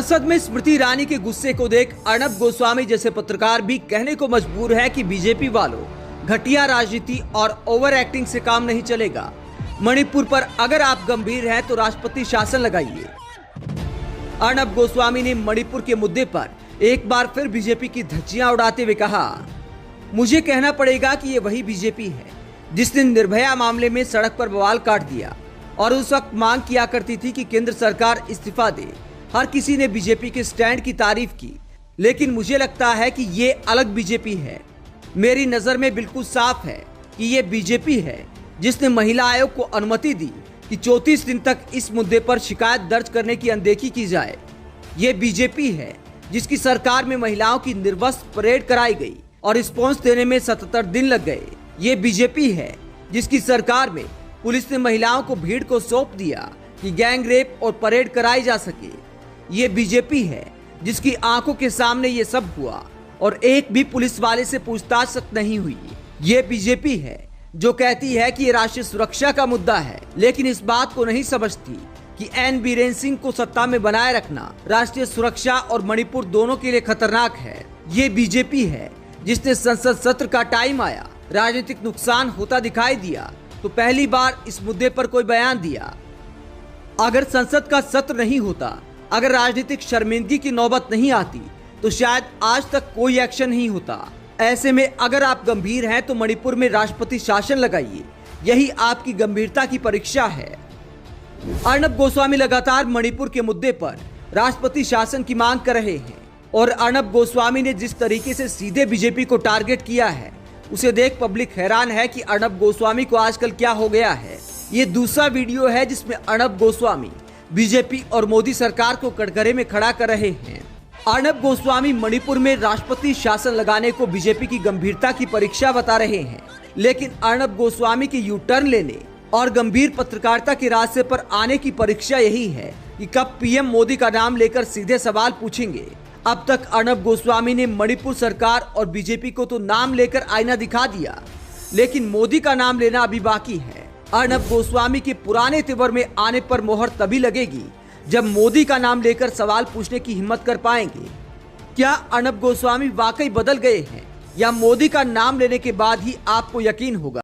संसद में स्मृति ईरानी के गुस्से को देख अर्नब गोस्वामी जैसे पत्रकार भी कहने को मजबूर है कि बीजेपी वालों घटिया राजनीति और ओवर एक्टिंग से काम नहीं चलेगा। मणिपुर पर अगर आप गंभीर हैं तो राष्ट्रपति शासन लगाइए। अर्नब गोस्वामी ने मणिपुर के मुद्दे पर एक बार फिर बीजेपी की धज्जियां उड़ाते हुए कहा, मुझे कहना पड़ेगा कि ये वही बीजेपी है जिसने निर्भया मामले में सड़क पर बवाल काट दिया और उस वक्त मांग किया करती थी कि केंद्र सरकार इस्तीफा दे। हर किसी ने बीजेपी के स्टैंड की तारीफ की, लेकिन मुझे लगता है कि ये अलग बीजेपी है। मेरी नजर में बिल्कुल साफ है कि ये बीजेपी है जिसने महिला आयोग को अनुमति दी कि 34 दिन तक इस मुद्दे पर शिकायत दर्ज करने की अनदेखी की जाए। ये बीजेपी है जिसकी सरकार में महिलाओं की निर्वस्त्र परेड कराई गई और रिस्पॉन्स देने में 77 दिन लग गए। ये बीजेपी है जिसकी सरकार में पुलिस ने महिलाओं को भीड़ को सौंप दिया कि गैंग रेप और परेड कराई जा सके। ये बीजेपी है जिसकी आंखों के सामने ये सब हुआ और एक भी पुलिस वाले से पूछताछ तक नहीं हुई। ये बीजेपी है जो कहती है कि ये राष्ट्रीय सुरक्षा का मुद्दा है, लेकिन इस बात को नहीं समझती कि एन बीरेन सिंह को सत्ता में बनाए रखना राष्ट्रीय सुरक्षा और मणिपुर दोनों के लिए खतरनाक है। ये बीजेपी है जिसने संसद सत्र का टाइम आया, राजनीतिक नुकसान होता दिखाई दिया तो पहली बार इस मुद्दे पर कोई बयान दिया। अगर संसद का सत्र नहीं होता, अगर राजनीतिक शर्मिंदगी की नौबत नहीं आती तो शायद आज तक कोई एक्शन नहीं होता। ऐसे में अगर आप गंभीर हैं तो मणिपुर में राष्ट्रपति शासन लगाइए, यही आपकी गंभीरता की परीक्षा है। अर्नब गोस्वामी लगातार मणिपुर के मुद्दे पर राष्ट्रपति शासन की मांग कर रहे हैं और अर्नब गोस्वामी ने जिस तरीके से सीधे बीजेपी को टारगेट किया है उसे देख पब्लिक हैरान है कि अर्नब गोस्वामी को आजकल क्या हो गया है। ये दूसरा वीडियो है जिसमें अर्नब गोस्वामी बीजेपी और मोदी सरकार को कटघरे में खड़ा कर रहे हैं। अर्नब गोस्वामी मणिपुर में राष्ट्रपति शासन लगाने को बीजेपी की गंभीरता की परीक्षा बता रहे हैं, लेकिन अर्नब गोस्वामी के यू टर्न लेने और गंभीर पत्रकारिता के रास्ते पर आने की परीक्षा यही है कि कब पीएम मोदी का नाम लेकर सीधे सवाल पूछेंगे। अब तक अर्नब गोस्वामी ने मणिपुर सरकार और बीजेपी को तो नाम लेकर आईना दिखा दिया, लेकिन मोदी का नाम लेना अभी बाकी है। अर्नब गोस्वामी के पुराने तेवर में आने पर मोहर तभी लगेगी जब मोदी का नाम लेकर सवाल पूछने की हिम्मत कर पाएंगे। क्या अर्नब गोस्वामी वाकई बदल गए हैं या मोदी का नाम लेने के बाद ही आपको यकीन होगा?